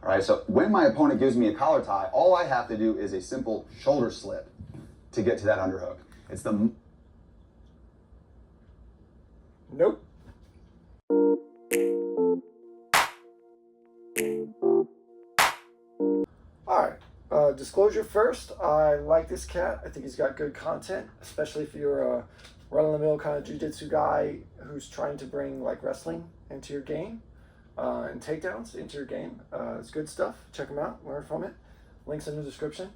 All right, so when my opponent gives me a collar tie, all I have to do is a simple shoulder slip to get to that underhook. It's the... Nope. All right, disclosure first, I like this cat. I think he's got good content, especially if you're a run-of-the-mill kind of jiu-jitsu guy who's trying to bring like wrestling into your game and takedowns into your game. It's good stuff. Check him out, learn from it. Links in the description.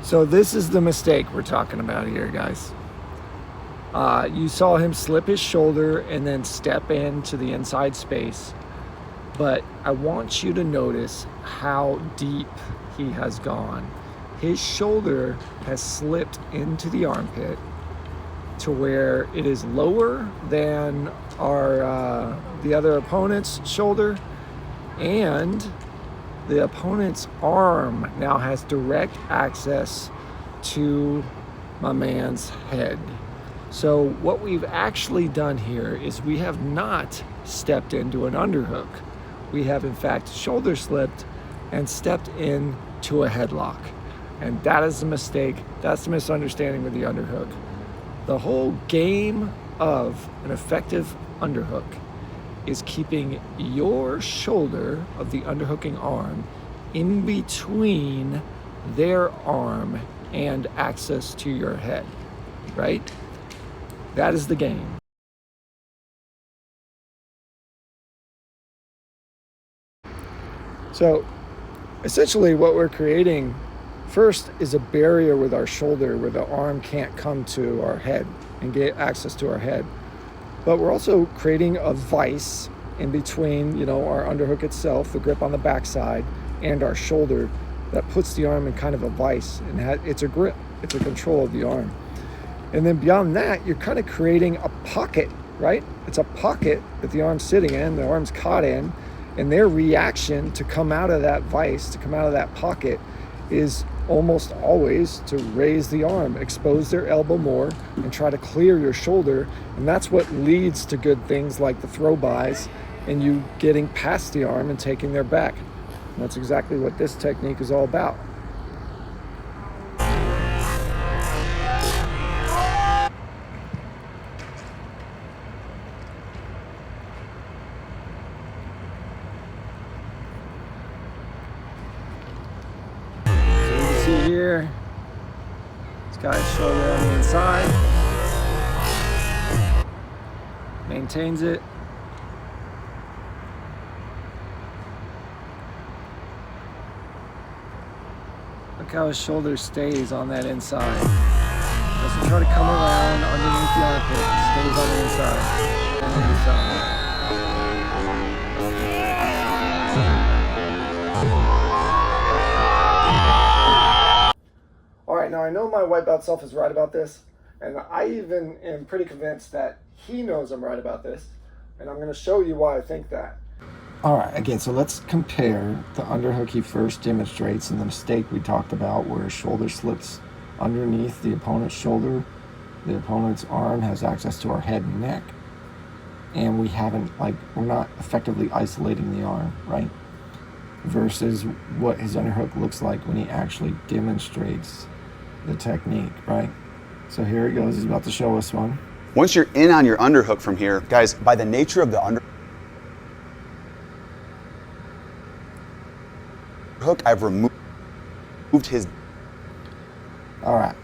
So this is the mistake we're talking about here, guys. You saw him slip his shoulder and then step into the inside space. But I want you to notice how deep he has gone. His shoulder has slipped into the armpit to where it is lower than the other opponent's shoulder, and the opponent's arm now has direct access to my man's head. So what we've actually done here is we have not stepped into an underhook. We have in fact shoulder slipped and stepped into a headlock. And that is a mistake. That's the misunderstanding with the underhook. The whole game of an effective underhook is keeping your shoulder of the underhooking arm in between their arm and access to your head, right? That is the game. So essentially what we're creating first is a barrier with our shoulder where the arm can't come to our head and get access to our head. But we're also creating a vise in between, our underhook itself, the grip on the backside, and our shoulder that puts the arm in kind of a vise, and it's a grip, it's a control of the arm. And then beyond that, you're kind of creating a pocket, right? It's a pocket that the arm's sitting in, the arm's caught in, and their reaction to come out of that vise, to come out of that pocket, is almost always to raise the arm, expose their elbow more, and try to clear your shoulder. And that's what leads to good things like the throw-bys and you getting past the arm and taking their back. And that's exactly what this technique is all about. Here, this guy's shoulder on the inside, maintains it. Look how his shoulder stays on that inside. Doesn't try to come around underneath the armpit, stays on the inside. On the inside. Now I know my white belt self is right about this, and I even am pretty convinced that he knows I'm right about this, and I'm going to show you why I think that. All right, again, so let's compare the underhook he first demonstrates and the mistake we talked about where his shoulder slips underneath the opponent's shoulder. The opponent's arm has access to our head and neck, and we're not effectively isolating the arm, right? Versus what his underhook looks like when he actually demonstrates the technique, right? So here he goes, he's about to show us one. Once you're in on your underhook from here, guys, by the nature of the underhook, I've removed his... All right.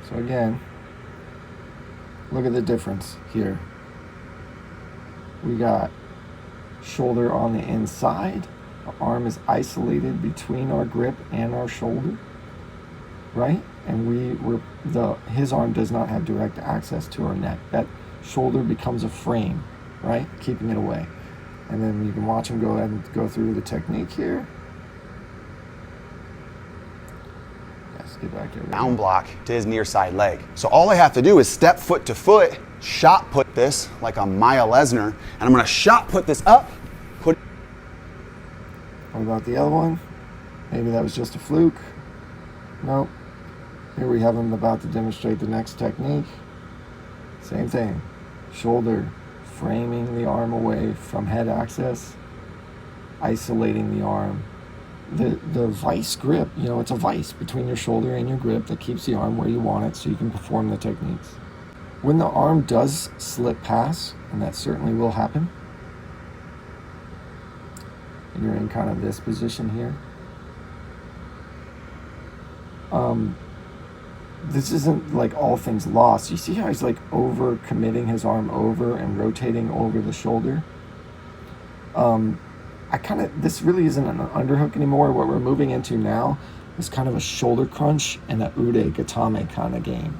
So again, look at the difference here. We got shoulder on the inside. Our arm is isolated between our grip and our shoulder, right? And his arm does not have direct access to our neck. That shoulder becomes a frame, right? Keeping it away. And then you can watch him go ahead and go through the technique here. Yes, get back here. Down block to his near side leg. So all I have to do is step foot to foot, shot put this like a Maya Lesnar, and I'm gonna shot put this up, put... What about the other one? Maybe that was just a fluke. Nope. Here we have him about to demonstrate the next technique. Same thing. Shoulder, framing the arm away from head access, isolating the arm. The vice grip, you know, it's a vice between your shoulder and your grip that keeps the arm where you want it so you can perform the techniques. When the arm does slip past, and that certainly will happen, and you're in kind of this position here, this isn't like all things lost. You see how he's like over committing his arm over and rotating over the shoulder? This really isn't an underhook anymore. What we're moving into now is kind of a shoulder crunch and a ude gatame kind of game.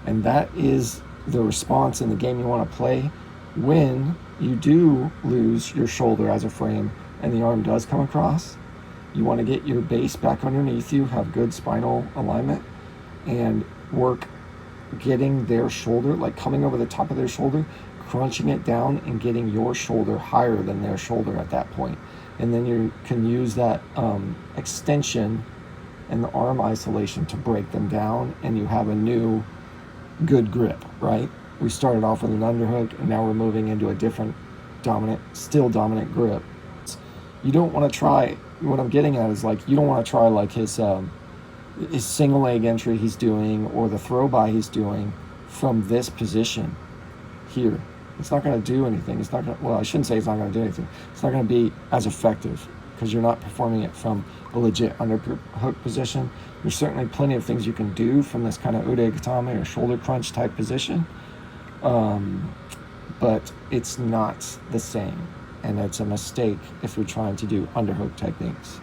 And that is the response in the game you want to play when you do lose your shoulder as a frame and the arm does come across. You want to get your base back underneath you, have good spinal alignment, and work getting their shoulder, like coming over the top of their shoulder, crunching it down and getting your shoulder higher than their shoulder at that point. And then you can use that extension and the arm isolation to break them down, and you have a new good grip, right? We started off with an underhook, and now we're moving into a different still dominant grip. You don't want to try, what I'm getting at is like, you don't want to try like his single leg entry he's doing or the throw by he's doing from this position here. It's not going to do anything. It's not going to, well, I shouldn't say it's not going to do anything. It's not going to be as effective because you're not performing it from a legit underhook position. There's certainly plenty of things you can do from this kind of ude gatame or shoulder crunch type position, but it's not the same, and it's a mistake if you're trying to do underhook techniques.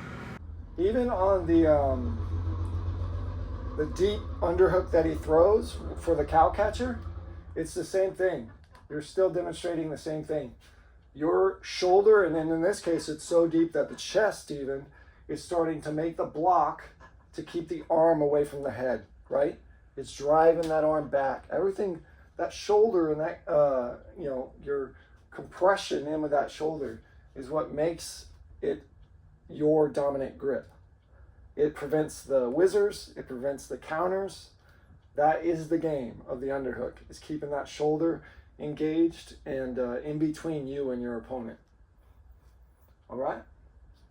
Even on the deep underhook that he throws for the cow catcher, it's the same thing. You're still demonstrating the same thing. Your shoulder, and then in this case, it's so deep that the chest even is starting to make the block to keep the arm away from the head, right? It's driving that arm back. Everything, that shoulder and that, your compression in with that shoulder is what makes it your dominant grip. It prevents the whizzers, it prevents the counters. That is the game of the underhook, is keeping that shoulder engaged and in between you and your opponent. All right,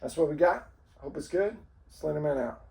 that's what we got. Hope it's good. Slenderman out.